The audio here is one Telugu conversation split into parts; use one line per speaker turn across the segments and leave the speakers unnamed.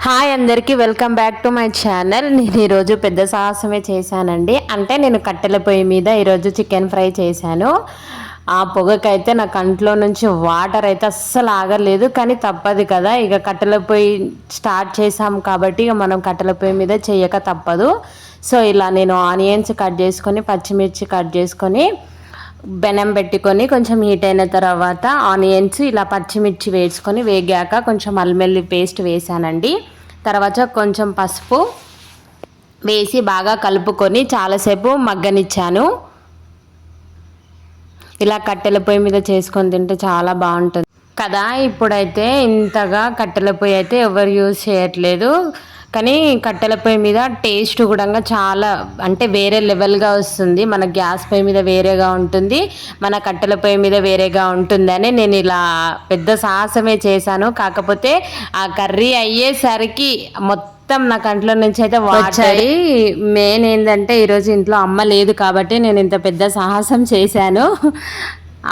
హాయ్ అందరికీ welcome back to my channel. నేను ఈరోజు పెద్ద సాహసమే చేశానండి. అంటే నేను కట్టెల పొయ్యి మీద ఈరోజు చికెన్ ఫ్రై చేశాను. ఆ పొగకైతే నా కంట్లో నుంచి వాటర్ అయితే అస్సలు ఆగలేదు. కానీ తప్పదు కదా, ఇక కట్టెల పొయ్యి స్టార్ట్ చేసాం కాబట్టి ఇక మనం కట్టెల పొయ్యి మీద చేయక తప్పదు. సో ఇలా నేను ఆనియన్స్ కట్ చేసుకొని, పచ్చిమిర్చి కట్ చేసుకొని, బెనం పెట్టుకొని కొంచెం హీట్ అయిన తర్వాత ఆనియన్స్ ఇలా పచ్చిమిర్చి వేసుకొని వేగాక కొంచెం అల్లం పేస్ట్ వేసానండి. తర్వాత కొంచెం పసుపు వేసి బాగా కలుపుకొని చాలాసేపు మగ్గనిచ్చాను. ఇలా కట్టెల పొయ్యి మీద చేసుకొని తింటే చాలా బాగుంటుంది కదా. ఇప్పుడైతే ఇంతగా కట్టెల పొయ్యి అయితే ఎవరు యూజ్ చేయట్లేదు, కానీ కట్టెల పొయ్యి మీద టేస్ట్ కూడా చాలా అంటే వేరే లెవెల్గా వస్తుంది. మన గ్యాస్ పొయ్యి మీద వేరేగా ఉంటుంది, మన కట్టెల పొయ్యి మీద వేరేగా ఉంటుందని నేను ఇలా పెద్ద సాహసమే చేశాను. కాకపోతే ఆ కర్రీ అయ్యేసరికి మొత్తం నా కంట్లో నుంచి అయితే వచ్చాయి. మెయిన్ ఏంటంటే ఈరోజు ఇంట్లో అమ్మ లేదు కాబట్టి నేను ఇంత పెద్ద సాహసం చేశాను.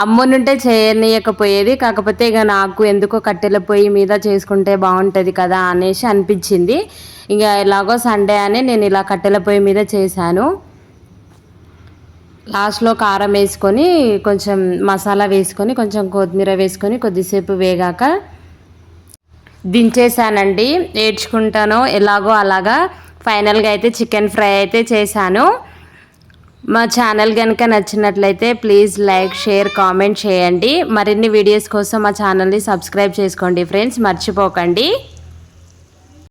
అమ్మునుంటే చేయనీయకపోయేది, కాకపోతే ఇక నాకు ఎందుకో కట్టెల పొయ్యి మీద చేసుకుంటే బాగుంటుంది కదా అనేసి అనిపించింది. ఇక ఎలాగో సండే అని నేను ఇలా కట్టెల పొయ్యి మీద చేశాను. లాస్ట్లో కారం వేసుకొని కొంచెం మసాలా వేసుకొని కొంచెం కొత్తిమీర వేసుకొని కొద్దిసేపు వేగాక దించేసానండి. ఏడ్చుకుంటానో ఎలాగో అలాగా ఫైనల్గా అయితే చికెన్ ఫ్రై అయితే చేశాను. మా ఛానల్ కనుక నచ్చినట్లయితే ప్లీజ్ లైక్, షేర్, కామెంట్ చేయండి. మరిన్ని వీడియోస్ కోసం మా ఛానల్ని సబ్స్క్రైబ్ చేసుకోండి ఫ్రెండ్స్, మర్చిపోకండి.